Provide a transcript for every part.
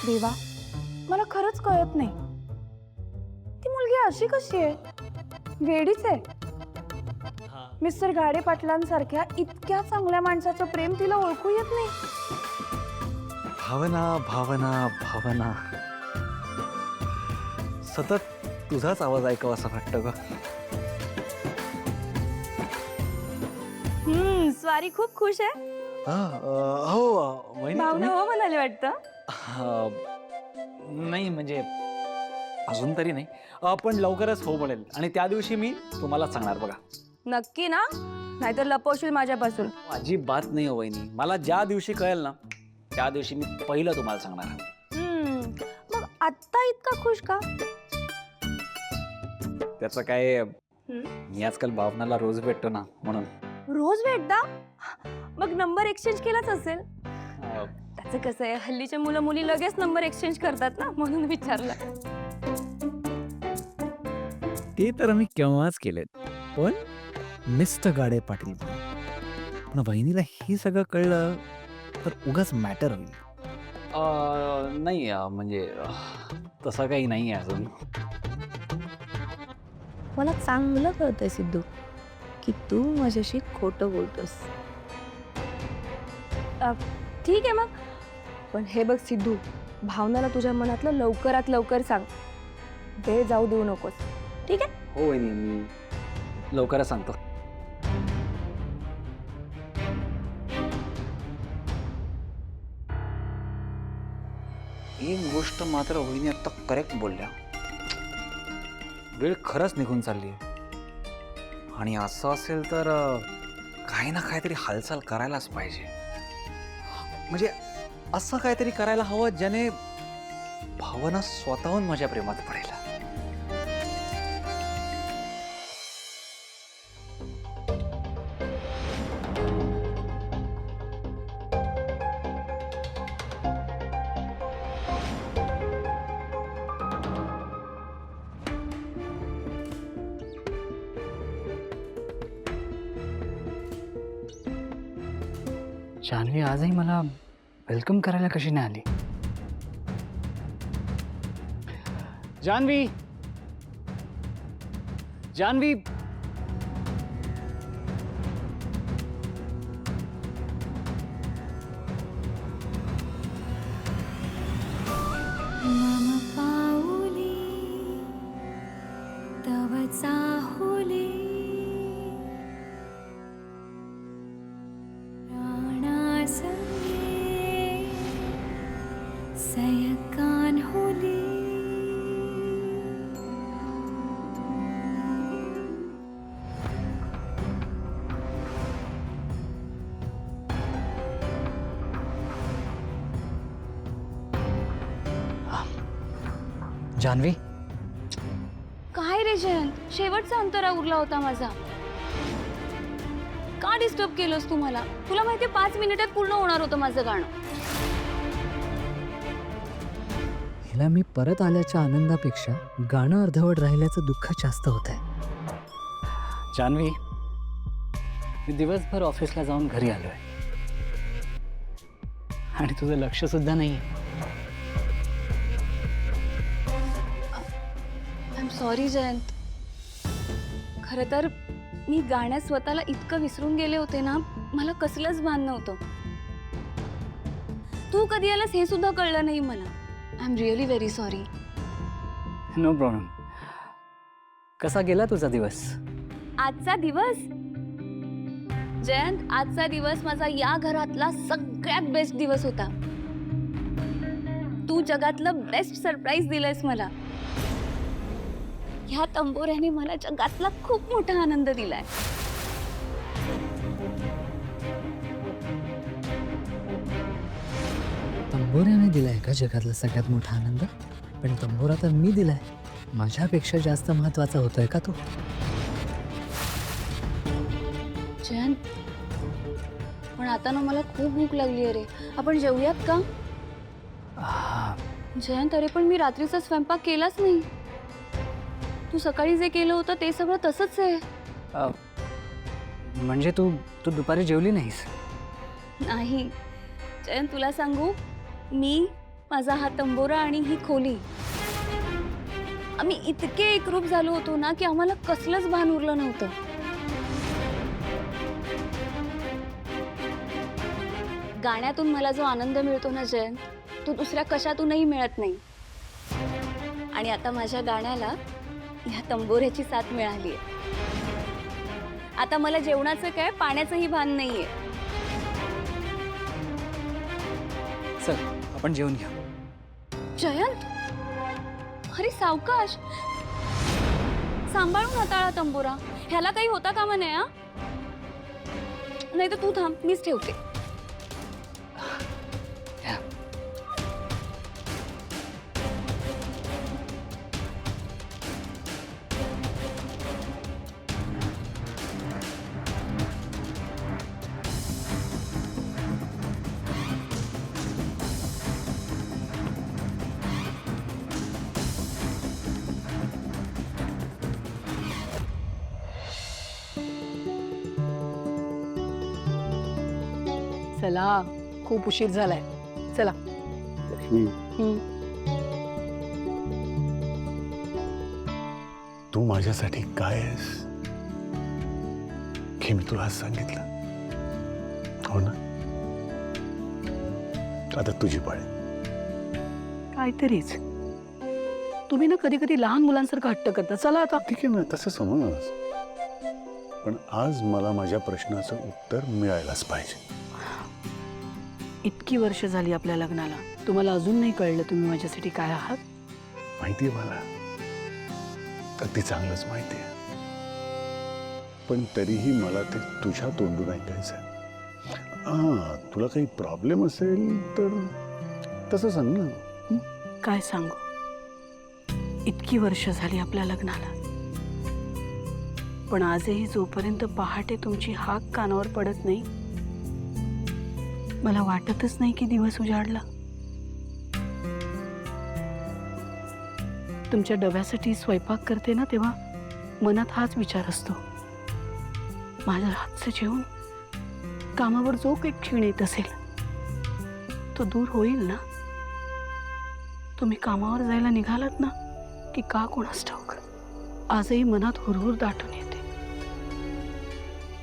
देवा, मला खरंच कळत नाही, ती मुलगी अशी कशी आहे? वेडीच आहे. मिस्टर गाडे पाटलांसारख्या इतक्या चांगल्या माणसाचं प्रेम तिला ओळखू येत नाही. भावना भावना भावना, सतत तुझाच आवाज ऐकावा असं वाटतं ग. स्वारी खूप खुश आहे. हो वहिनी, भावना हो म्हणाले वाटतं. नाही म्हणजे अजून तरी नाही, पण लवकरच हो म्हणेल आणि त्या दिवशी मी तुम्हाला सांगणार बघा. नक्की ना? नाहीतर लपवशील माझ्यापासून. अजिबात नाही हो वहिनी, मला ज्या दिवशी कळेल ना त्या दिवशी मी पहिलं तुम्हाला सांगणार. मग आत्ता इतका खुश का? त्याचं काय, मी आजकाल भावनाला रोज भेटतो ना म्हणून. रोज भेटता? मग नंबर एक्सचेंज केलाच असेल. त्याचं कसं आहे, हल्लीच्या मुलं मुली लगेच नंबर एक्सचेंज करतात ना, म्हणून विचारलं. ते तर आम्ही केव्हाच केलेत, पण मिस्टर गाडे पाटील पण बहिणीला हे सगळं कळलं तर उगाच मॅटर होईल. नाही म्हणजे तसं काही नाही आहे अजून. मला चांगलं कळतंय सिद्धू की तू माझ्याशी खोटं बोलतोस. ठीक आहे मग, पण हे बघ सिद्धू, भावनाला तुझ्या मनातलं लवकरात लवकर सांग. वेळ जाऊ देऊ नकोस, ठीक आहे? हो वहिनी, मी लवकरच सांगतो. एक गोष्ट मात्र वहिनी आता करेक्ट बोलल्या, वेळ खरंच निघून चालली आहे आणि असं असेल तर काही ना काहीतरी हालचाल करायलाच पाहिजे. म्हणजे असं काहीतरी करायला हवं ज्याने भावना स्वतःहून माझ्या प्रेमात पडेल. जान्हवी आजही मला वेलकम करायला कशी नाही आली? जान्हवी, जान्हवी, मम पाऊली तव चाहुली प्राणासंगे सयकान होली. जान्हवी, काय रे जयंत, शेवटचा अंतरा उरला होता माझा. का डिस्टर्ब केलंस तू मला? तुला माहितीये 5 मिनिटात पूर्ण होणार होतं माझं गाणं. हिला मी परत आल्याच्या आनंदापेक्षा गाणं अर्धवट राहिल्याचं दुःख जास्त होत आहे. जान्हवी, मी दिवसभर ऑफिसला जाऊन घरी आलोय आणि तुझं लक्ष सुद्धा नाही. I am sorry Jayant. खरं तर मी गाण्यात स्वतःला इतकं विसरून गेले होते ना, मला कसलंच भान नव्हतं. तू कधी आलास हे सुद्धा कळलं नाही मला. I am really very sorry. No problem. कसा गेला तुझा दिवस? आजचा दिवस जयंत, आजचा दिवस माझा या घरातला सगळ्यात बेस्ट दिवस होता. तू जगातलं बेस्ट सरप्राईज दिलंयस मला. ह्या तंबोऱ्याने मला जगातला खूप मोठा आनंद दिलाय. तंबोऱ्याने दिलाय का जगातला सगळ्यात मोठा आनंद? पण तंबोरा तर मी दिलाय. माझ्यापेक्षा जास्त महत्वाचा होतोय का तो? जयंत, पण आता ना मला खूप भूक लागली आहे रे. आपण जेवूयात का? जयंत, अरे पण मी रात्रीचा स्वयंपाक केलाच नाही. तू सकाळी जे केलं होतं ते सगळं तसंच आहे. म्हणजे तू दुपारी जेवली नाहीस? नाही जयंत, तुला सांगू, मी माझा हा तंबोरा आणि ही खोली, आम्ही इतके एकरूप झालो होतो ना की आम्हाला कसलंच भान उरलं नव्हतं. गाण्यातून मला जो आनंद मिळतो ना जयंत, तो दुसऱ्या कशातूनही मिळत नाही. आणि आता माझ्या गाण्याला ह्या तंबोऱ्याची साथ मिळाली आहे. आता मला जेवणाचं काय, पाण्याचंही भान नाहीये. चल आपण जेवून घ्या. जयंत, अरे सावकाश, सांभाळून हाताळा तंबोरा. ह्याला काही होता कामा नये हा. नाही तर तू थांब, मीच ठेवते. घ्या. चला, खूप उशीर झालाय. चला. तू माझ्यासाठी काय आहेस हे मी तुला आज सांगितलं, हो ना? आता तुझी पाळी. काहीतरीच तुम्ही ना कधी कधी लहान मुलांसारखं हट्ट करता. चला आता. ठीक आहे ना, तसं समज. पण आज मला माझ्या प्रश्नाचं उत्तर मिळायलाच पाहिजे. इतकी वर्ष झाली आपल्या लग्नाला, तुम्हाला अजून नाही कळलं तुम्ही माझ्यासाठी काय आहात? माहितीये मला, अगदी चांगलंच माहितीये. पण तरीही मला ते तुझ्या तोंडून ऐकायचं. तुला काही प्रॉब्लेम असेल तर तसं सांग ना. काय सांगू, इतकी वर्ष झाली आपल्या लग्नाला, पण आजही जोपर्यंत पहाटे तुमची हाक कानावर पडत नाही, मला वाटतच नाही की दिवस उजाडला. तुमच्या डब्यासाठी स्वयंपाक करते ना, तेव्हा मनात हाच विचार असतो, माझ्या हातचं जेवण, कामावर जो काही क्षीण येत असेल तो दूर होईल ना. तुम्ही कामावर जायला निघालात ना की का कोणास ठाऊक, आजही मनात हुरहुर दाटून येते.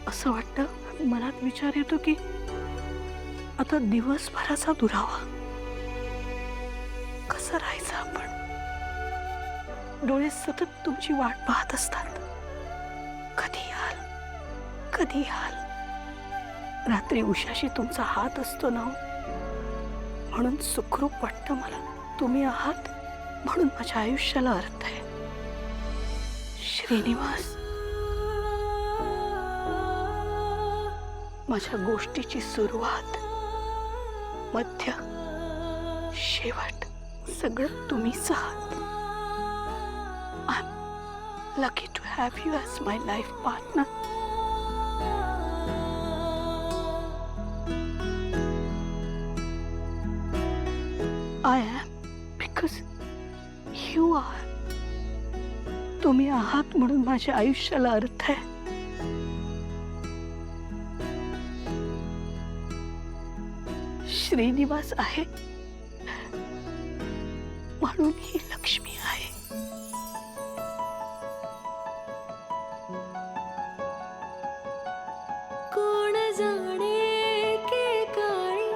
असं वाटतं, मनात विचार येतो की आता दिवसभराचा दुरावा कसं राहायचं आपण. डोळे सतत तुमची वाट पाहत असतात. कधी याल, कधी याल. रात्री उशाशी तुमचा हात असतो ना, म्हणून सुखरूप वाटतं मला. तुम्ही आहात म्हणून माझ्या आयुष्याला अर्थ आहे. श्रीनिवास, माझ्या गोष्टीची सुरुवात, मध्य, शेवट सगळं तुम्हीच आहात. I am lucky to have you as my life partner. I am because you are. तुम्ही आहात म्हणून माझ्या आयुष्याला अर्थ आहे. श्रीनिवास आहे म्हणून ही लक्ष्मी आहे. कोण जाणे के काळी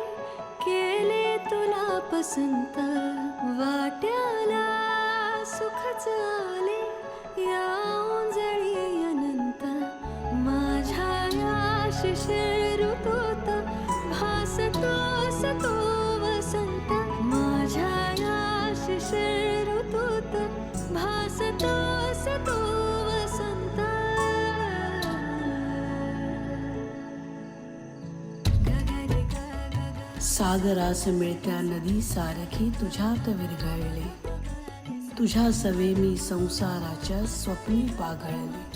केले तुला पसंत, वाट्याला सुखच आले या ओंजळी अनंत. माझ्या या शिशिर ऋतूत भासतोस तू वसंत. माझ्या या शिशिर ऋतूत भासतोस तू वसंत. सागरास मिळत्या नदी सारखी तुझ्यात विरघळले, तुझ्या सवे मी संसाराच्या स्वप्नी पाघळले.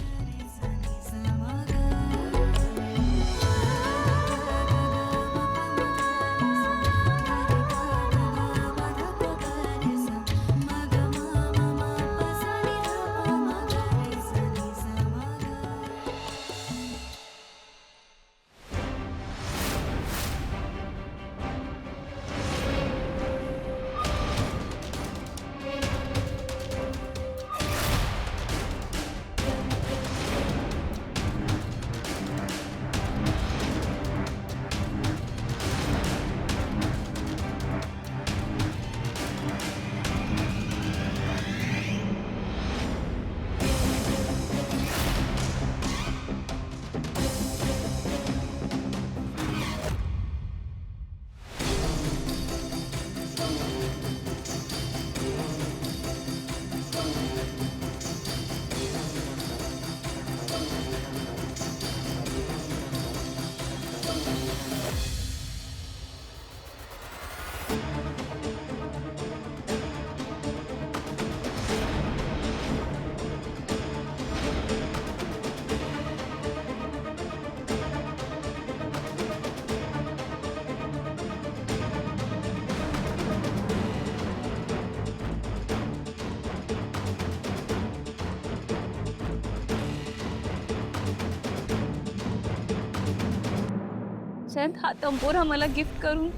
जयंत, हा तंबोरा मला गिफ्ट करून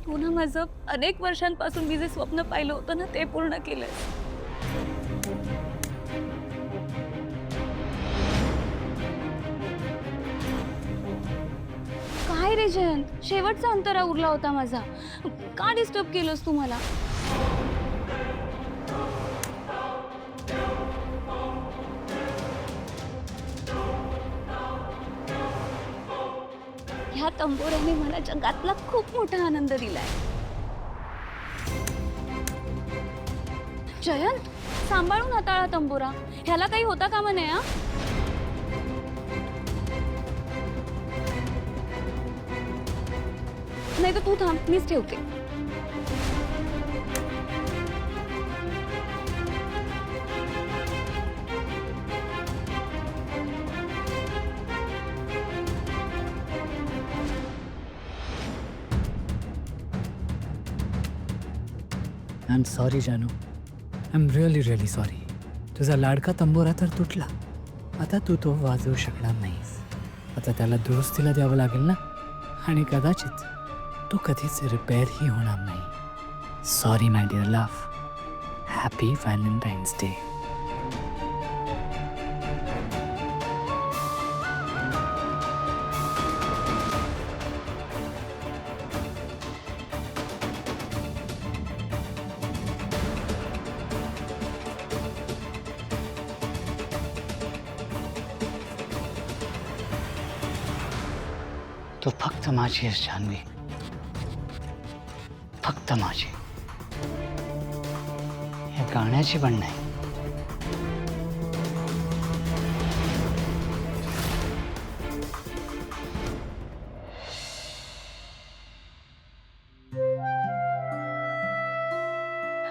तू ना माझं अनेक वर्षांपासून मी जे स्वप्न पाहिलं होतं ना ते पूर्ण केलंय. काय रे जयंत, शेवटचा अंतरा उरला होता माझा, का डिस्टर्ब केलंस तू मला? ह्या तंबोऱ्याने मला जगातला खूप मोठा आनंद दिलाय. जयंत, सांभाळून हाताळा तंबोरा, ह्याला काही होता कामा नये. नाही तर तू थांब, मीच ठेवते. आय एम सॉरी जानू, आय एम रिअली सॉरी. तुझा लाडका तंबोरा तर तुटला, आता तू तो वाजवू शकणार नाहीस. आता त्याला दुरुस्तीला द्यावं लागेल ना, आणि कदाचित तो कधीच रिपेअरही होणार नाही. Sorry my dear love. Happy valentine's day. तू फक्त माझी आहेस जान्हवी, फक्त माझी. या गाण्याची पण नाही.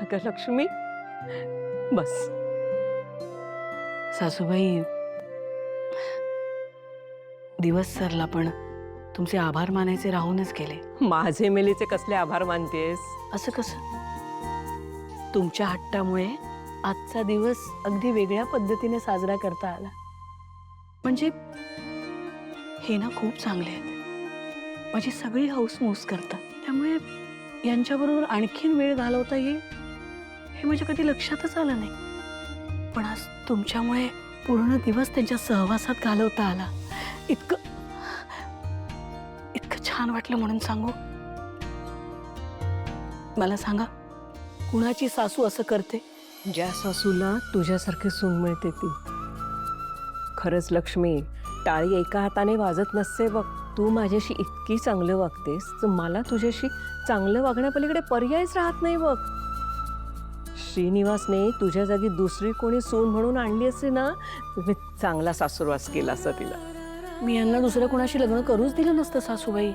अगं लक्ष्मी, बस. सासूबाई, दिवस सरला पण तुमचे आभार मानायचे राहूनच गेले. माझे मेलीचे कसले आभार मानतेस? असं कसं? तुमच्या हट्टामुळे आजचा दिवस अगदी वेगळ्या पद्धतीने साजरा करता आला. म्हणजे हे ना खूप चांगले आहेत, माझी सगळी हौसमौस करतात, त्यामुळे यांच्याबरोबर आणखीन वेळ घालवता येईल हे माझ्या कधी लक्षातच आलं नाही. पण आज तुमच्यामुळे पूर्ण दिवस त्यांच्या सहवासात घालवता आला. इतकं छान वाटलं म्हणून सांगू. मला सांगा, कुणाची सासू असं करते? ज्या सासूला तुझ्यासारखी सून मिळते ती. खरंच लक्ष्मी, टाळी एका हाताने वाजत नसते बघ. तू माझ्याशी इतकी चांगलं वागतेस तर मला तुझ्याशी चांगलं वागण्यापलीकडे पर्यायच राहत नाही बघ. श्रीनिवासने तुझ्या जागी दुसरी कोणी सून म्हणून आणली असती ना, तुम्ही चांगला सासूरवास केला असता तिला. मी यांना दुसऱ्या कुणाशी लग्न करूच दिलं नसतं सासूबाई.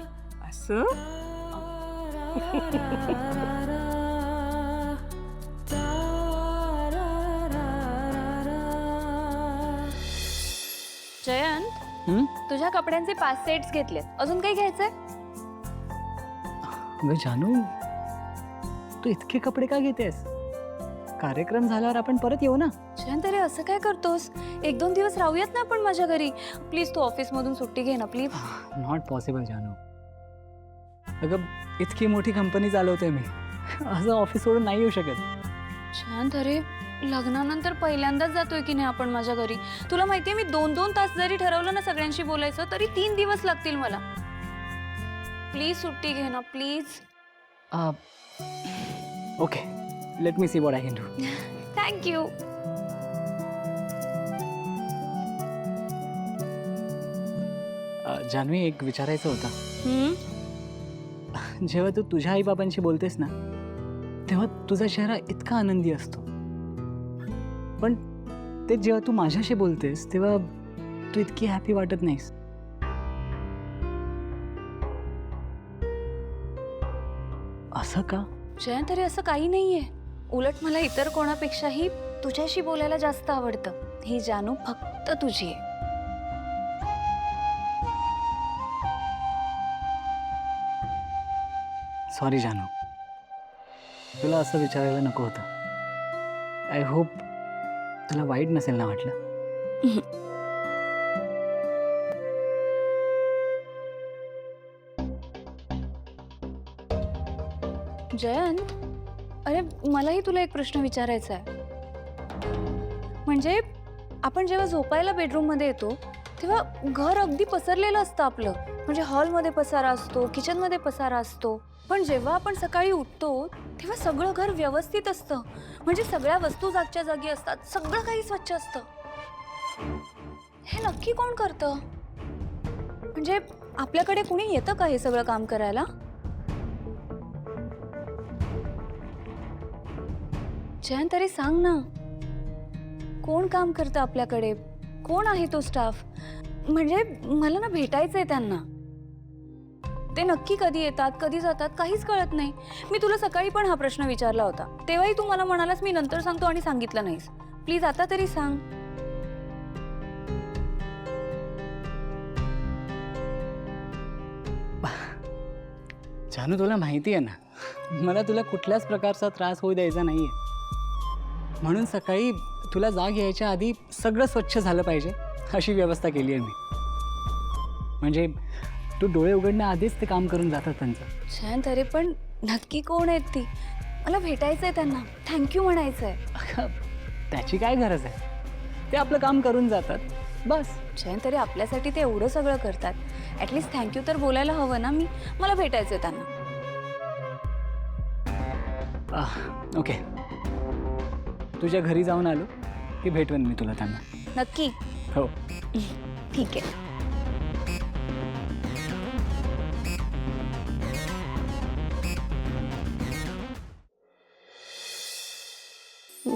असं जयंत, हं? तुझ्या कपड्यांचे 5 सेट्स घेतलेत, अजून काही घ्यायचंय? अगं जानू, तू इतके कपडे का घेतेस? कार्यक्रम झाल्यावर आपण परत येऊ ना. जयंत, अरे असं काय करतोस? 1-2 दिवस राहूयात ना आपण माझ्या घरी. प्लीज तू ऑफिसमधून सुट्टी घे ना प्लीज. नॉट पॉसिबल जानू. अगं इतकी मोठी कंपनी चालवते मी, असं ऑफिस सोडून नाही येऊ शकत. जयंत, अरे लग्नानंतर पहिल्यांदाच जातोय की नाही आपण माझ्या घरी. तुला माहितीये, मी 2-2 तास जरी ठरवलं ना सगळ्यांशी बोलायचं तरी 3 दिवस लागतील मला. प्लीज सुट्टी घे ना please. Okay, let me see what I can do. Thank you. Janhavi, एक विचारायचं होतं. जेव्हा तू तुझ्या आईबाबांशी बोलतेस ना, तेव्हा तुझा चेहरा इतका आनंदी असतो, पण ते जेव्हा तू माझ्याशी बोलतेस तेव्हा तू इतकी हॅपी वाटत नाहीस. असं का? जयंत, अरे असं काही नाहीये. उलट मला इतर कोणापेक्षाही तुझ्याशी बोलायला जास्त आवडतं. ही जानू फक्त तुझी आहे. सॉरी जानू, तुला असं विचारायला नको होतं. आय होप तुला वाईट नसेल ना वाटलं. जयंत, अरे मलाही तुला एक प्रश्न विचारायचा आहे. म्हणजे आपण जेव्हा झोपायला बेडरूममध्ये येतो तेव्हा घर अगदी पसरलेलं असतं आपलं. म्हणजे हॉलमध्ये पसारा असतो, किचनमध्ये पसारा असतो. पण जेव्हा आपण सकाळी उठतो तेव्हा सगळं घर व्यवस्थित असतं. म्हणजे सगळ्या वस्तू जागच्या जागी असतात, सगळं काही स्वच्छ असतं. हे नक्की कोण करतं? म्हणजे आपल्याकडे कुणी येतं का हे सगळं काम करायला? जयंत, तरी सांग ना, कोण काम करतं आपल्याकडे? कोण आहे तो स्टाफ? म्हणजे मला ना भेटायचंय त्यांना. ते नक्की कधी येतात, कधी जातात, काहीच कळत नाही. मी तुला सकाळी पण हा प्रश्न विचारला होता, तेव्हाही तू मला म्हणालास मी नंतर सांगतो आणि सांगितलं नाहीस. प्लीज आता तरी सांग. जानू, तुला माहिती आहे ना, मला तुला कुठल्याच प्रकारचा त्रास होऊ द्यायचा नाहीये. म्हणून सकाळी तुला जाग यायच्या आधी सगळं स्वच्छ झालं पाहिजे अशी व्यवस्था केली आहे मी. म्हणजे तू डोळे उघडण्याआधीच ते काम करून जातात त्यांचं. जयंत, अरे पण नक्की कोण आहेत ती? मला भेटायचंय त्यांना, थँक्यू म्हणायचंय. अगं, त्याची काय गरज आहे? ते आपलं काम करून जातात, बस. जयंत, तरी आपल्यासाठी ते एवढं सगळं करतात, ॲटलिस्ट थँक्यू तर बोलायला हवं ना. मला भेटायचंय त्यांना. ओके, तुझ्या घरी जाऊन आलो की भेटवेन मी तुला त्यांना. नक्की? हो. ठीक आहे.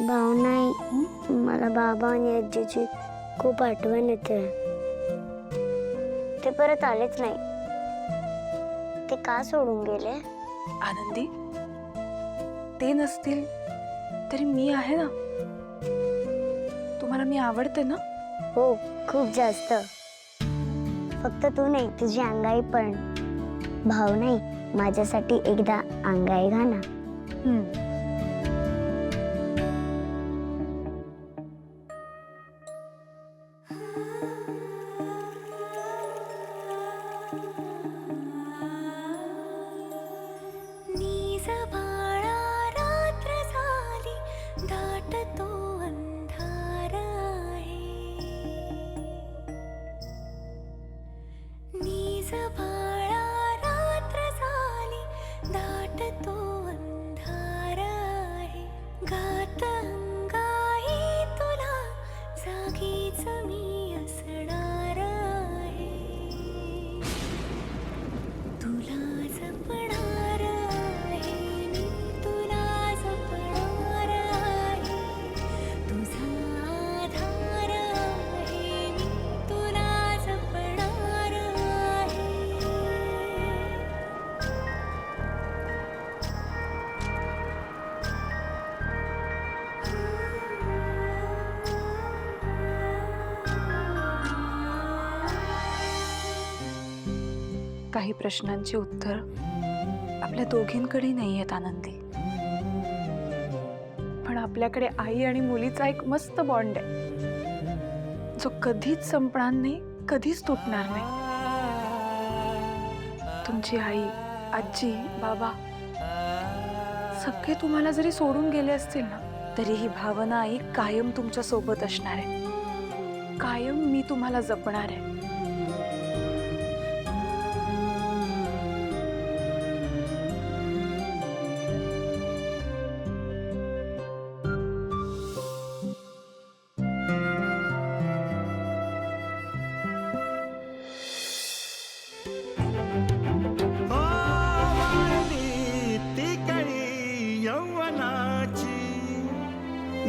भावना, मला बाबा आणि आजीची खूप आठवण येते. ते परत आलेच नाही. ते का सोडून गेले? आनंदी, ते नसतील तरी मी आहे ना. तुम्हाला मी आवडते ना? हो, खूप जास्त. फक्त तू नाही, तुझी अंगाई पण. भावना, माझ्यासाठी एकदा अंगाई घा ना. नीज बाळा रात्र झाली, दाटतो अंधार आहे. नीज बाळा रात्र झाली, दाटतो अंधार आहे. गात अंगाई तुला, जागीच मी असणार आहे. तुला जपणार आहे मी, तुला जपणार आहे. तुझा आधार आहे मी, तुला जपणार आहे. काही प्रश्नांची उत्तर आपल्या दोघींकडे नाही आहेत आनंदी. पण आपल्याकडे आई आणि मुलीचा एक मस्त बॉन्ड आहे, जो कधीच संपणार नाही, कधीच तुटणार नाही. तुमची आई, आजी, बाबा सगळे तुम्हाला जरी सोडून गेले असतील ना, तरी ही भावना आई कायम तुमच्या सोबत असणार आहे. कायम मी तुम्हाला जपणार आहे.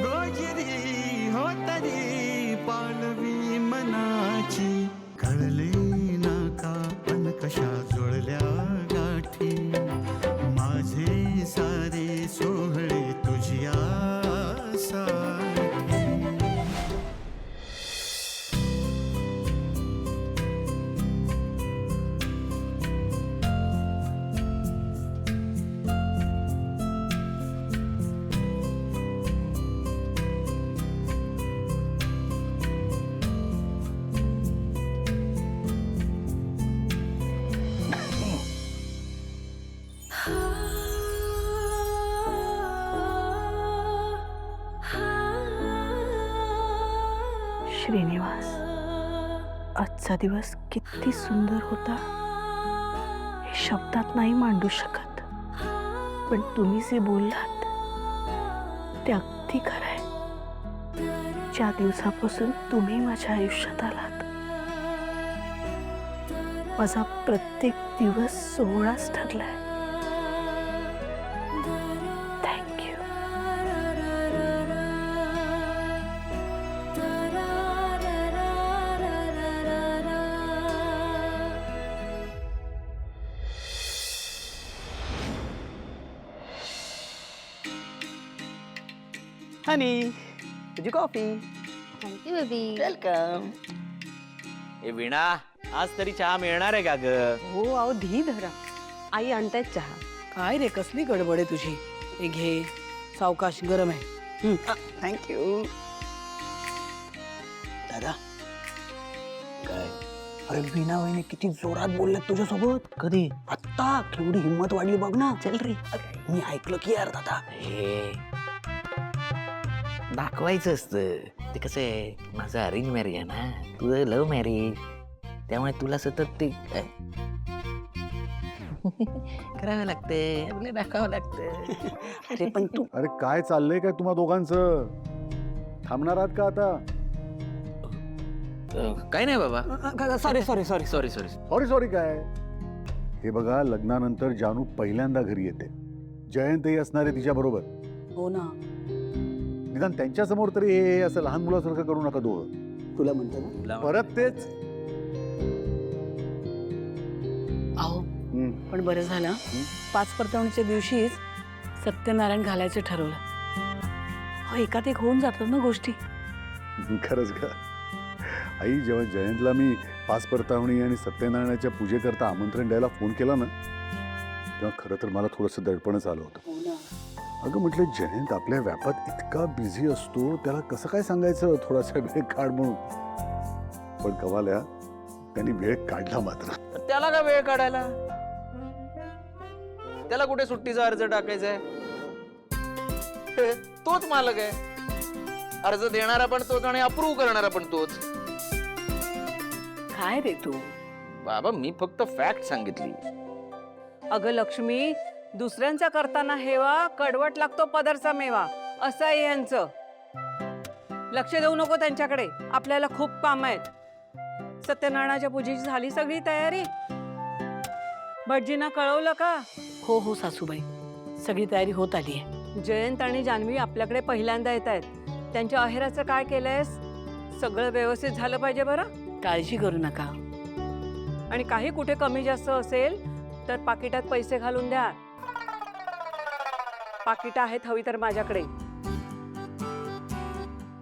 गोजिरी होतरी पालवी मनाची श्रीनिवास, आजचा दिवस किती सुंदर होता हे शब्दात नाही मांडू शकत, पण तुम्ही जे बोललात ते अगदी खरं आहे. ज्या दिवसापासून तुम्ही माझ्या आयुष्यात आलात, माझा प्रत्येक दिवस सोहळाच ठरलाय. थँक्यू. हनी, तुझी कॉफी. Thank you baby. वेलकम. ए वीणा, आज तरी चहा मिळणार आहे का ग? हो अहो धी धरा, आई आणतायत चहा. काय रे, कसली गडबड आहे तुझी? हे घे, सावकाश, गरम आहे. थँक्यू. दादा, काय? अरे वीणा वहिनी किती जोरात बोलल्यात तुझ्यासोबत. कधी? आत्ता केवढी हिंमत वाढली बघ ना. चल रे. मी ऐकलं की यार दादा. हे दाखवायचं असतं. ते कसं आहे, माझं अरेंज मॅरेज आहे ना, तुझं लव्ह मॅरेज, त्यामुळे तुला सतत ते करावं लागतं, आपलं दाखवावं लागतं. अरे पण तू अरे काय चाललंय काय तुम्हा दोघांचं? थांबणार आहात का आता? काय नाही बाबा. Sorry sorry sorry sorry sorry. Sorry sorry काय? हे बघा, लग्नानंतर जानू पहिल्यांदा घरी येते. जयंतही असणार आहे तिच्या बरोबर. हो ना. निदान त्यांच्या समोर तरी हे असं लहान मुलासारखं करू नका दोघं. तुला म्हणतो ना. परत तेच. अहो, पण बरं झालं, 5 परतवणीच्या दिवशीच सत्यनारायण घालायचं ठरवलं. हो, एकात एक होऊन जातात ना गोष्टी. खरंच का? आई, जेव्हा जयंतला मी 5 परतावणी आणि सत्यनारायणाच्या पूजेकरता आमंत्रण द्यायला फोन केला ना, तेव्हा खरं तर मला थोडंसं दडपणच आलं होतं. अगं म्हटलं, जयंत आपल्या व्यापात इतका बिझी असतो, त्याला कसं काय सांगायचं थोडासा वेळ काढ म्हणून. पण कमाल्या, त्यांनी वेळ काढला मात्र. त्याला का वेळ काढायला? त्याला कुठे सुट्टीचा अर्ज टाकायचा आहे? तोच मालक आहे. अर्ज देणारा पण तोच आणि अप्रूव्ह करणारा पण तोच. काय रे तू? बाबा, मी फक्त फॅक्ट सांगितली. अगं लक्ष्मी, दुसऱ्यांचा करताना हेवा कडवट लागतो पदरचा मेवा, असं आहे यांचं. लक्ष देऊ नको त्यांच्याकडे, आपल्याला खूप काम आहेत. सत्यनारायणाच्या पूजेची झाली सगळी तयारी? भटजींना कळवलं का? हो हो सासूबाई, सगळी तयारी होत आली आहे. जयंत आणि जान्हवी आपल्याकडे पहिल्यांदा येत आहेत. त्यांच्या अहेराचं काय केलंयस? सगळं व्यवस्थित झालं पाहिजे बरं. काळजी करू नका. आणि काही कुठे कमी जास्त असेल तर पाकिटात पैसे घालून द्या. पाकिट आहेत हवी तर माझ्याकडे.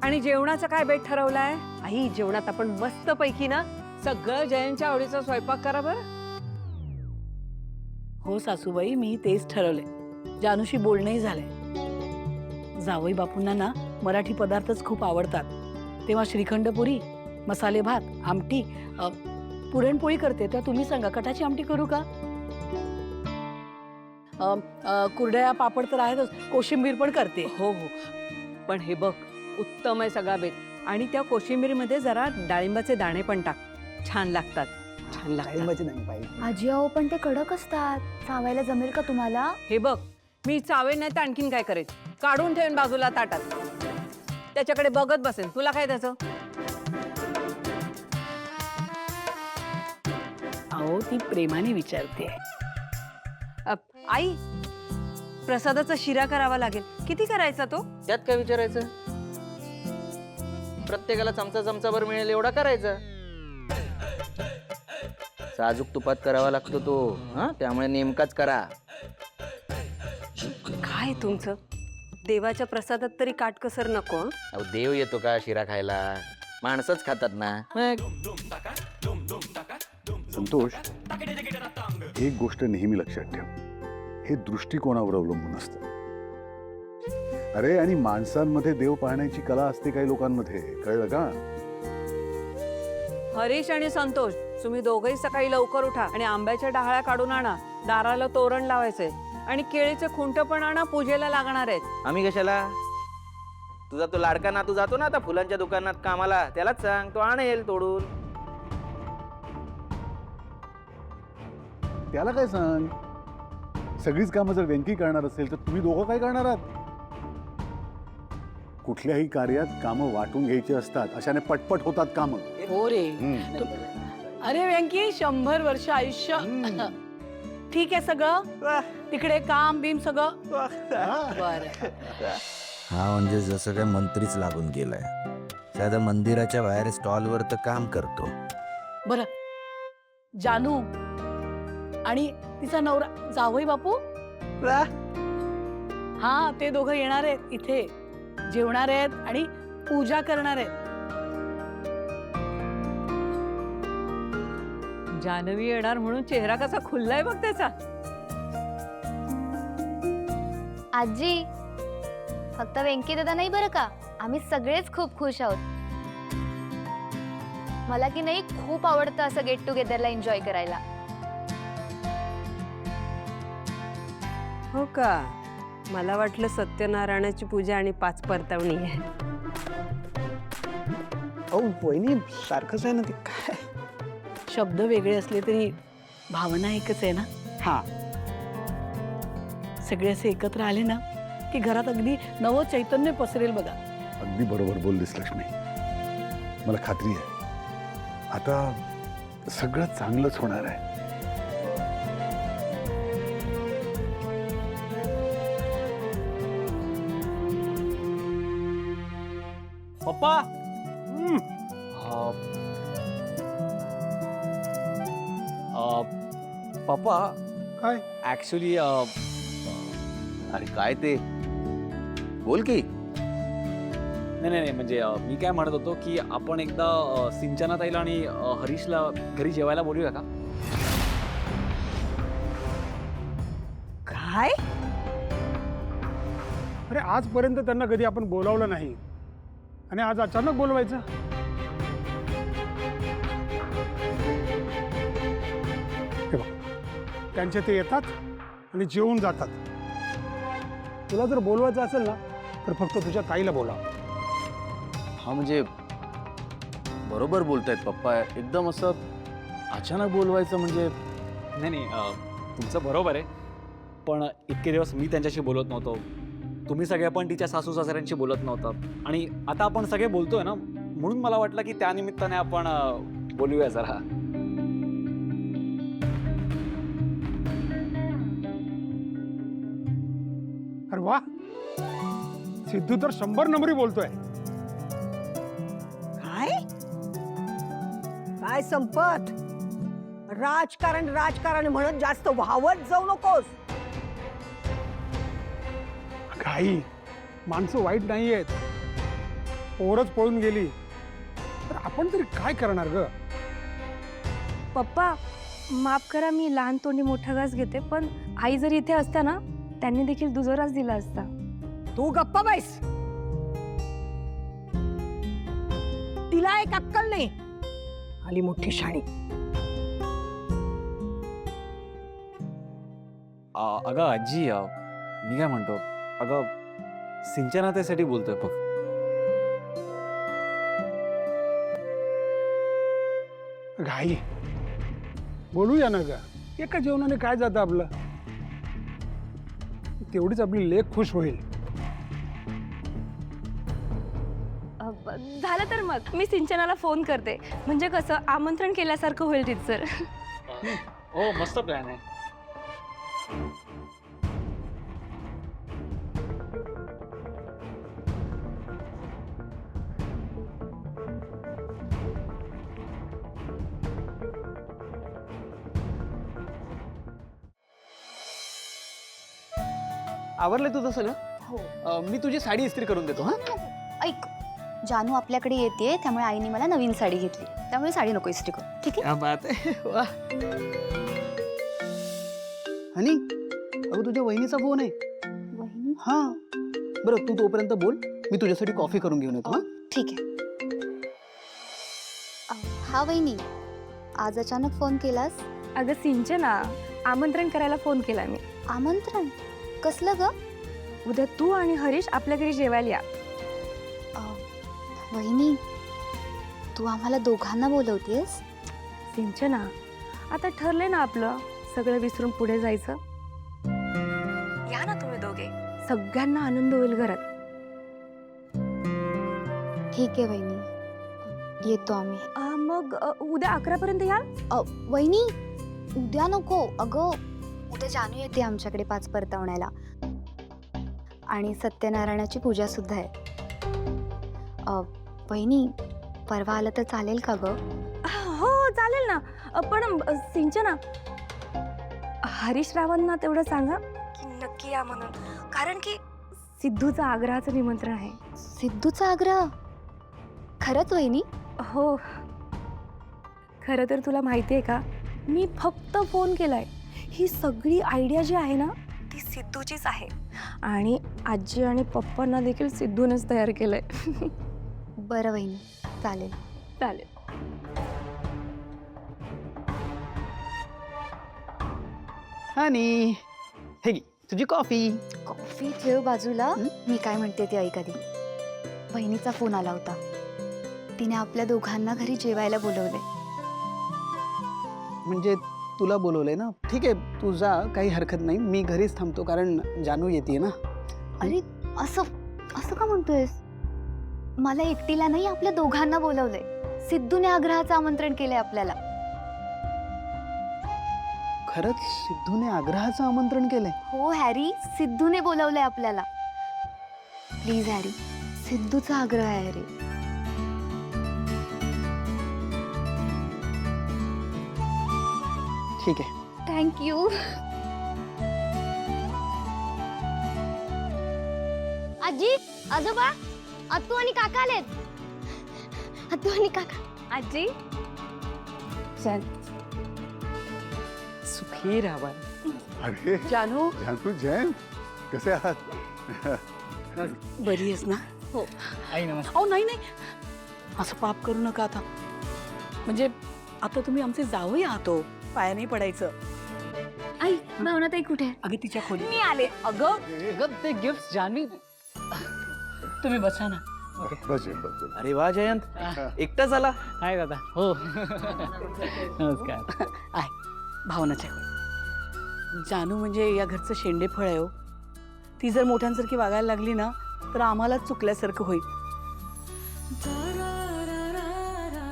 आणि जेवणाचं काय बेट ठरवलाय? आई, जेवणात आपण मस्त पैकी ना सगळं जयंतच्या आवडीचा स्वयंपाक करा बरं. हो सासूबाई, मी तेच ठरवलंय. जानूशी बोलणंही झालंय. जावई बापूंना ना मराठी पदार्थच खूप आवडतात, तेव्हा श्रीखंडपुरी, मसाले भात, आमटी, पुरणपोळी करते. तर तुम्ही सांगा, कटाची आमटी करू का? कुरड्या, पापड तर आहेतच, कोशिंबीर पण करते. हो हो, पण हे बघ, उत्तम आहे सगळा बेत. आणि त्या कोशिंबीरमध्ये जरा डाळिंबाचे दाणे पण टाक, छान लागतात. छान लागतात. आजी अहो, पण ते कडक असतात, चावायला जमेल का तुम्हाला? हे बघ, मी चावेल नाही तर आणखीन काय करेल, काढून ठेवेन बाजूला ताटात, त्याच्याकडे बघत बसेन. तुला काय त्याचं? अहो, ती प्रेमाने विचारते. आई, प्रसादाचा शिरा करावा लागेल. किती करायचा तो? त्यात काय विचारायचं? प्रत्येकाला चमचा चमचाभर मिळेल एवढा करायचा. साजूक तुपात करावा लागतो तो, हा, त्यामुळे नेमकाच करा. काय तुमचं? देवाच्या प्रसादात तरी काटकसर नको. हं? अहो, देव येतो का शिरा खायला? माणसंच खातात ना. संतोष, एक गोष्ट नेहमी लक्षात ठेव, हे दृष्टिकोनावर अवलंबून असतं. अरे, आणि माणसांमध्ये देव पाहण्याची कला असते काही लोकांमध्ये, कळलं का? हरीश आणि संतोष, तुम्ही दोघंही सकाळी लवकर उठा आणि आंब्याच्या डहाळ्या काढून आणा. दाराला तोरण लावायचंय आणि केळीचे खुंट पण आणा, पूजेला लागणार आहेत. आम्ही कशाला? तुझा तो लाडका नातू जातो ना आता फुलांच्या दुकानात कामाला, त्यालाच सांग, तो आणेल तोडून. त्याला काय सांग, सगळीच कामं जर व्यंकी करणार असेल तर तुम्ही दोघं काय करणार आहात? कुठल्याही कार्यात कामं वाटून घ्यायची असतात, अशाने पटपट होतात कामं. हो रे. अरे व्यंकी 100 वर्ष आयुष्य. ठीक आहे सगळं, तिकडे काम बीम सगळं बरं. हा म्हणजे जसं काय मंत्रीच लागून गेलाय. साध्या मंदिराच्या बाहेर स्टॉलवर तर काम करतो. बरं, जानू आणि तिचा नवरा जावई बापू, हा ते दोघं येणार आहेत इथे, जेवणार आहेत आणि पूजा करणार आहेत. जानवी येणार म्हणून चेहरा कसा खुललाय बघ त्याचा. आजी, फक्त व्यंकी दादा नाही बरं का, आम्ही सगळेच खूप खुश आहोत. मला की नाही खूप आवडतं असं गेट टुगेदरला एन्जॉय करायला. हो का? मला वाटलं सत्यनारायणाची पूजा आणि 5 परतावणी आहे. अहो वहिनी सारखंच आहे ना ते काय. शब्द वेगळे असले तरी भावना एकच आहे ना. हा, सगळे असे एकत्र आले ना की घरात अगदी नवं चैतन्य पसरेल बघा. अगदी बरोबर बोललीस लक्ष्मी. मला खात्री आहे आता सगळं चांगलंच होणार आहे. पप्पा. पप्पा काय? ऍक्च्युली अरे काय ते, बोल की. नाही म्हणजे मी काय म्हणत होतो की आपण एकदा सिंचनाताईला आणि हरीशला घरी जेवायला बोलूया का? काय? अरे आजपर्यंत त्यांना कधी आपण बोलावलं नाही आणि आज अचानक बोलवायचं. हे बघ, त्यांचे ते येतात आणि जेवून जातात. तुला जर बोलवायचं असेल ना तर फक्त तुझ्या ताईला बोला. हा म्हणजे बरोबर बोलतायत पप्पा. एकदम असं अचानक बोलवायचं म्हणजे. नाही तुमचं बरोबर आहे, पण इतके दिवस मी त्यांच्याशी बोलत नव्हतो, तुम्ही सगळे पण तिच्या सासू सासऱ्यांशी बोलत नव्हतं आणि आता आपण सगळे बोलतोय ना, म्हणून मला वाटलं की त्यानिमित्ताने आपण बोलूया जरा. अरे वा, सिद्धू तर 100 नंबरी बोलतोय. काय काय संपत, राजकारण राजकारण म्हणत जास्त व्हावत जाऊ नकोस. काही माणसं वाईट नाही आहेत, पोरच पळून गेली तर आपण तरी काय करणार ग. पप्पा माफ करा, मी लहान तोंडी मोठा घास घेते, पण आई जर इथे असता ना त्यांनी देखील दुजोराच दिला असता. तू गप्पा बैस. तिला एक अक्कल नाही, आली मोठी शाणी. अगं आजी, मी काय म्हणतो, अगं सिंचनाताईसाठी बोलतोय फक्त. घाई बोलूया ना ग, एका जेवणाने काय जातं आपलं. तेवढीच आपली लेक खुश होईल. झालं तर मग मी सिंचनाला फोन करते, म्हणजे कसं आमंत्रण केल्यासारखं होईल टीचर. हो मस्त प्लॅन आहे. आवरलंय तुझं सगळं? हो. मी तुझी साडी इस्त्री करून देतो. हा, ऐक, जानू आपल्याकडे येते त्यामुळे आईने मला नवीन साडी घेतली, त्यामुळे साडी नको इस्त्री करू. ठीक आहे? क्या बात आहे. वा. हनी, अगं तुझ्या वहिनीचा फोन आहे. वहिनी? हा, बरं तू तोपर्यंत बोल, मी तुझ्यासाठी कॉफी करून घेऊन येतो. हा, ठीक आहे. हा वहिनी, आज अचानक फोन केलास? अगं सिंचना, आमंत्रण करायला फोन केला मी. आमंत्रण? कसलं ग? उद्या तू आणि हरीश आपल्या घरी जेवायला या. वहिनी तू आम्हाला दोघांना बोलवतेस? सिंचना, आता ठरले ना आपलं सगळं विसरून पुढे जायचं. या ना तुम्ही दोघे, सगळ्यांना आनंद होईल घरात. ठीक आहे वहिनी, येतो आम्ही. मग उद्या 11 पर्यंत या. वहिनी उद्या नको, अगं उद्या जानू येते आमच्याकडे 5 परतावण्याला आणि सत्यनारायणाची पूजा सुद्धा आहे. वहिनी परवा आलं तर चालेल का ग? हो चालेल ना. पण सिंचना, हरीश रावांना तेवढं सांगा की नक्की या म्हणून, कारण की सिद्धूचा आग्रहाचं निमंत्रण आहे. सिद्धूचा आग्रह? खरंच वहिनी? हो, खरं तर तुला माहिती आहे का, मी फक्त फोन केलाय. ही सगळी आयडिया जी आहे ना ती सिद्धूचीच आहे आणि आजी आणि पप्पांना देखील सिद्धूनच तयार केलंय. बरं वहिनी, चालेल. चालेल. आणि हे घे तुझी कॉफी. कॉफी ठेव बाजूला, मी काय म्हणते ते ऐक आधी. बहिणीचा फोन आला होता, तिने आपल्या दोघांना घरी जेवायला बोलवलंय. म्हणजे तुला बोलवलंय ना? ठीक आहे, तू जा, काही हरकत नाही. मी घरीच थांबतो कारण जानू येते ना. अरे असं असं का म्हणतोयस? मला एकटीला नाही, आपल्या दोघांना बोलवलंय. सिद्धूने आग्रहाचं आमंत्रण केलंय आपल्याला. खरंच सिद्धूने आग्रहाचं आमंत्रण केलंय? हो हॅरी, सिद्धूने बोलवलंय आपल्याला. प्लीज हॅरी, सिद्धूचा आग्रह आहे हॅरी. ठीक आहे. थँक्यू. आजी, आजोबा, अत्तू आणि काका आलेत. अत्तू आणि काका. आजी, सुखी राहावा. अरे जानू, जानू जयंत, कसे आहात? बरी आहेस ना? हो. आई नमस्कार. अहो नाही नाही, असं पाप करू नका आता. म्हणजे आता तुम्ही आमचे जावई आहात हो, पाया नाही पडायचं. आई, भावनाताई कुठे आहे? अगं तिच्या खोली. मी आले. अगं ते गिफ्ट जान्हवी, तुम्ही बसा ना. बस जयंत, बस. अरे वा जयंत, एकटा झाला? हाय दादा. हो. नमस्कार. आहे भावनाच्या खोली. जानू म्हणजे या घरचं शेंडेफळ आहे हो. ती जर मोठ्यांसारखी वागायला लागली ना तर आम्हालाच चुकल्यासारखं होईल.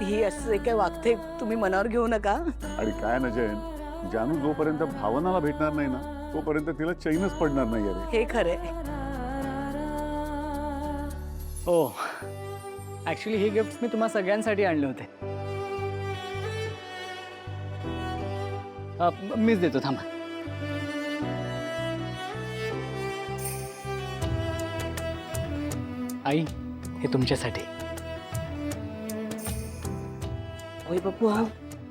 ही असं जे काय वागते तुम्ही मनावर घेऊ नका. आणि काय ना जयंत, जानू जोपर्यंत भावनाला भेटणार नाही ना तोपर्यंत तिला चैनच पडणार नाही. अरे हे खरंय. हो, ऍक्च्युली हे गिफ्ट मी तुम्हा सगळ्यांसाठी आणले होते. मीच देतो, थांबा. आई, हे तुमच्यासाठी. होय बापू,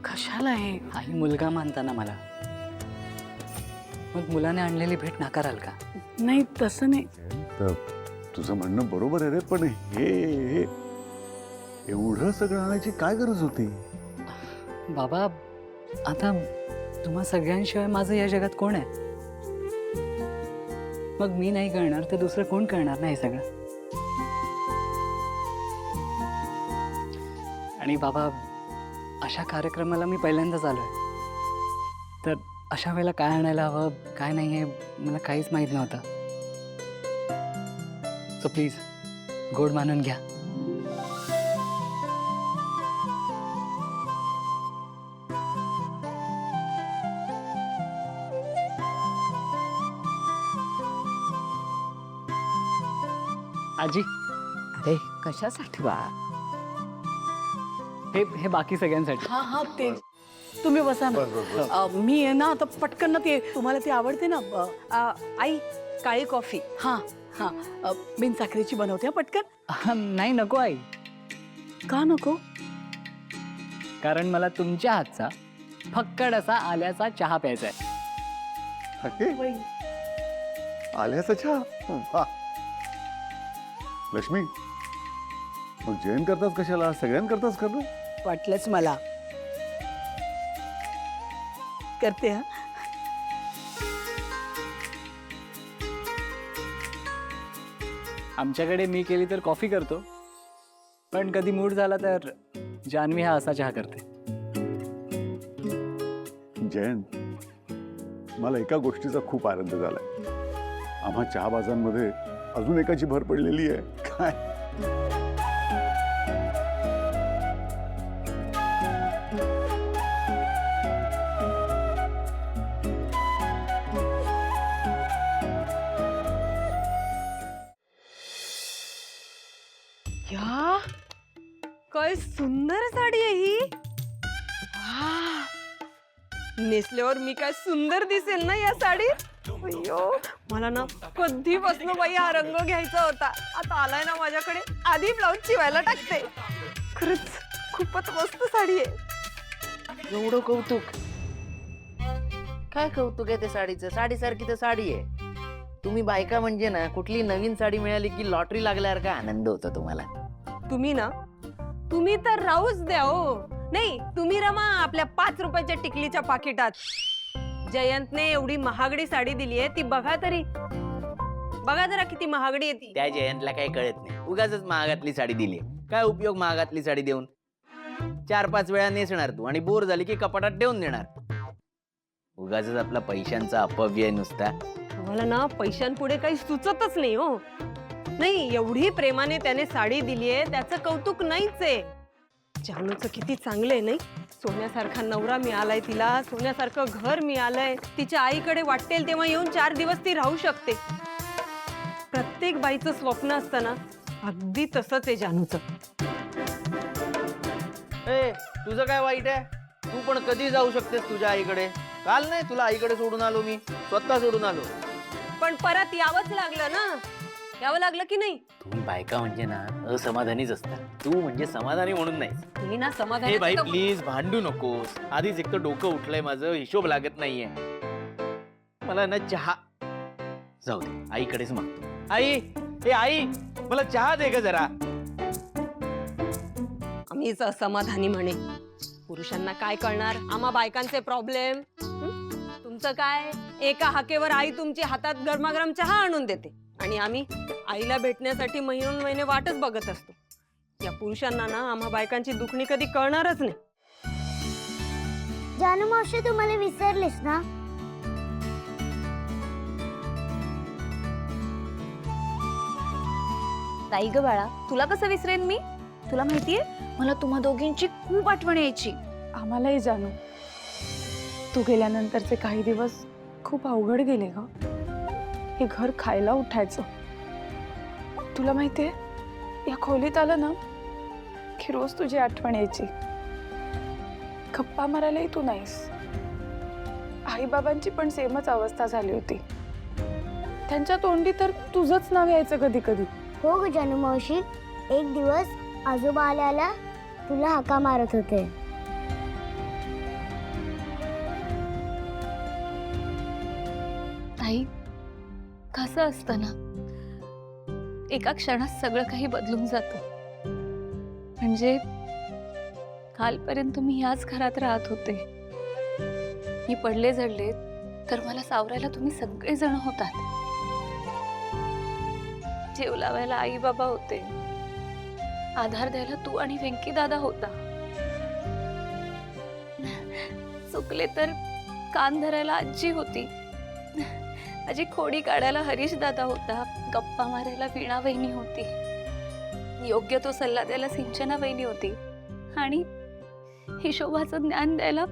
कशाला आहे? आई मुलगा मानता ना मला, मग मुलाने आणलेली भेट नाकाराल का? नाही तसं नाही. तर तुझं म्हणणं बरोबर आहे रे, पण हे एवढं सगळं आणायची काय गरज होती? बाबा, आता तुम्हा सगळ्यांशिवाय माझं या जगात कोण आहे? मग मी नाही करणार तर दुसरं कोण करणार ना हे सगळं? आणि बाबा, अशा कार्यक्रमाला मी पहिल्यांदाच आलोय, तर अशा वेळेला काय आणायला हवं काय नाही हे मला काहीच माहीत नव्हतं. सो प्लीज गोड मानून घ्या. आजी, अरे कशासाठी बा? हे बाकी सगळ्यांसाठी. हा हा, ते तुम्ही बसा ना. बस बस बस. मी आहे ना आता पटकन ना, ते तुम्हाला ते आवडते ना. आई, काळी कॉफी. हां हां, बिन साखरेची बनवते पटकन. नाही, नको आई, का नको? कारण मला तुमच्या हातचा फक्कड असा आल्याचा चहा प्यायचा आहे. अरे, आल्याचा चहा? वा. लक्ष्मी, मग जयंत करतास कशाला? सगळ्यांकरताच कर ना. वाटलंच मला. करते हा. आमच्याकडे मी केली तर कॉफी करतो, पण कधी मूड झाला तर जान्हवी हा असा चहा करते. जयंत, मला एका गोष्टीचा खूप आनंद झालाय. आम्हा चहाबाजांमध्ये अजून एकाची भर पडलेली आहे. काय या काय सुंदर साडी आहे ही. वाह! नेसल्यावर मी काय सुंदर दिसेल ना या साडीत. अय्यो, मला ना कधीपासून बाई हा रंग घ्यायचा होता. आता आलाय ना माझ्याकडे, आधी ब्लाऊज शिवायला टाकते. खरंच खूपच मस्त साडी आहे. एवढं कौतुक? काय कौतुक आहे ते साडीचं? साडीसारखी तर साडी आहे. तुम्ही बायका म्हणजे ना, कुठली नवीन साडी मिळाली की लॉटरी लागल्यावर काय आनंद होता तुम्हाला. तुम्ही तर राहूच द्या हो. नाही, तुम्ही रमा आपल्या 5 रुपयाच्या टिकलीच्या पाकिटात. जयंतने एवढी महागडी साडी दिली आहे, ती बघा तरी. बघा जरा किती महागडी आहे ती. त्या जयंतला काही कळत नाही. उगाचच महागातली साडी दिली. काय उपयोग महागातली साडी देऊन? 4-5 वेळा नेसणार तू आणि बोर झाली की कपाटात ठेवून देणार. उगाचच आपला पैशांचा अपव्यय नुसता. मला ना पैशांपुढे काही सुचतच नाही हो. नाही, एवढी प्रेमाने त्याने साडी दिली आहे, त्याचं कौतुक नाहीच आहे. जानूचं किती चांगलं आहे नाही. सोन्यासारखा नवरा मिळालाय तिला, सोन्यासारखं घर मिळालंय. तिच्या आईकडे वाटेल तेव्हा येऊन 4 दिवस ती राहू शकते. प्रत्येक बाईचं स्वप्न असतं ना, अगदी तसंच आहे जानूचं. ए, तुझं काय वाईट आहे? तू पण कधी जाऊ शकतेस तुझ्या आईकडे. काल नाही तुला आईकडे सोडून आलो मी, स्वतः सोडून आलो. पण परत यावंच लागलं ना. यावं लागलं की नाही? तुम्ही बायका म्हणजे ना असमाधानीच असतात. तू म्हणजे समाधानी म्हणून नाही. तुम्ही ना समाधान. हे बाई प्लीज भांडू नकोस. आधीच एक तर डोकं उठलंय माझं, हिशोब लागत नाहीये मला ना. चहा जाऊ दे, आईकडेच मागतो. आई, हे आई, मला चहा दे ग जरा. आम्हीच असमाधानी म्हणे. पुरुषांना काय कळणार आम्हा बायकांचे प्रॉब्लेम. तुमचं काय, एका हाकेवर आई तुमची हातात गरमागरम चहा आणून देते आणि आम्ही आईला भेटण्यासाठी महिने वाटच बघत असतो. या पुरुषांना ना आम्हा बायकांची दुखणी कधी कळणारच नाही. जानू मावशी, तू मला विसरलीस ना? नाही ग बाळा, तुला कसं विसरेन मी? तुला माहितीये, मला तुम्हा दोघींची खूप आठवण यायची. आम्हालाही जानू. तू गेल्यानंतरचे काही दिवस खूप अवघड गेले ग. हे घर खायला उठायचं. तुला माहितीये, या खोलीत आलं ना की रोज तुझी आठवण यायची. गप्पा मारायलाही तू नाहीस. आई बाबांची पण सेमच अवस्था झाली होती. त्यांच्या तोंडी तर तुझंच नाव यायचं कधी कधी. हो ग जानू मावशी, एक दिवस आजोबा आल्याला तुला हाका मारत होते. ताई, कसं असतं ना, एका क्षणात सगळं काही बदलून जातं. म्हणजे कालपर्यंत मी याच घरात राहत होते. मी पडले झडले तर मला सावरायला तुम्ही सगळेजण होतात. जेव लावायला आई बाबा होते. आधार द्यायला तू आणि वेंकी दादा होता. चुकले तर कान धरायला आजी होती. माझी खोडी काढायला हरीश दादा होता. गप्पा मारायला वीणा वहिनी होती. योग्य तो सल्ला द्यायला सिंचना वहिनी होती. आणि हिशोबाचं ज्ञान द्यायला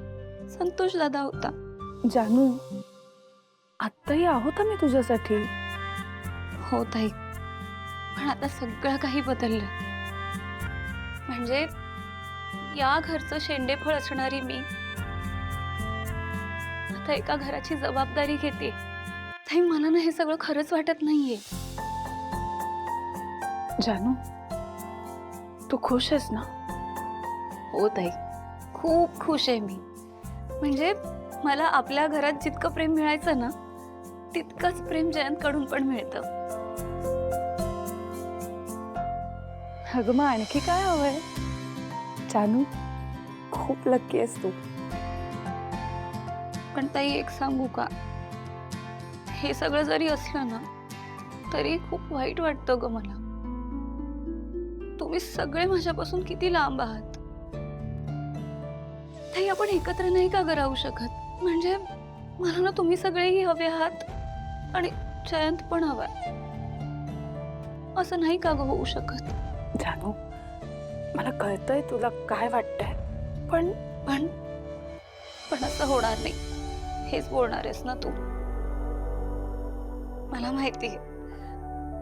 संतोष दादा होता. जानू, आत्ताही आहोत मी तुझ्यासाठी. हो ताई, पण आता सगळं काही बदललं. म्हणजे या घरचं शेंडेफळ असणारी मी आता एका घराची जबाबदारी घेते. ताई, मला ना हे सगळं खरंच वाटत नाहीये. जानू, तू खुश आहेस ना? हो ताई, खूप खुश आहे मी. म्हणजे मला आपल्या घरात जितकं प्रेम मिळायचं ना, तितकंच प्रेम जयंतकडून पण मिळतं. अगं मग आणखी काय हवंय? जानू, खूप लकी आहेस तू. पण ताई, एक सांगू का, हे सगळं जरी असलं ना तरी खूप वाईट वाटतं ग मला. तुम्ही सगळे माझ्यापासून किती लांब आहात. ताई, आपण एकत्र नाही का ग राहू शकत? म्हणजे मला ना तुम्ही सगळेही हवे आहात आणि जयंत पण हवाय. असं नाही का ग होऊ शकत? जानू, मला कळतंय तुला काय वाटतंय, पण पण पण असं होणार नाही. हेच बोलणार आहेस ना तू? मला माहिती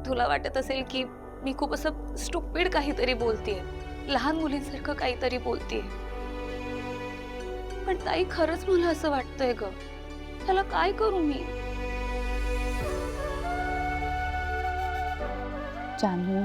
तुला वाटत असेल की मी खूप असं स्टुपिड काहीतरी बोलतेय, लहान मुलींसारखं काहीतरी बोलतेय. पण ताई, खरंच मला असं वाटतंय ग. त्याला काय करू मी? जानू,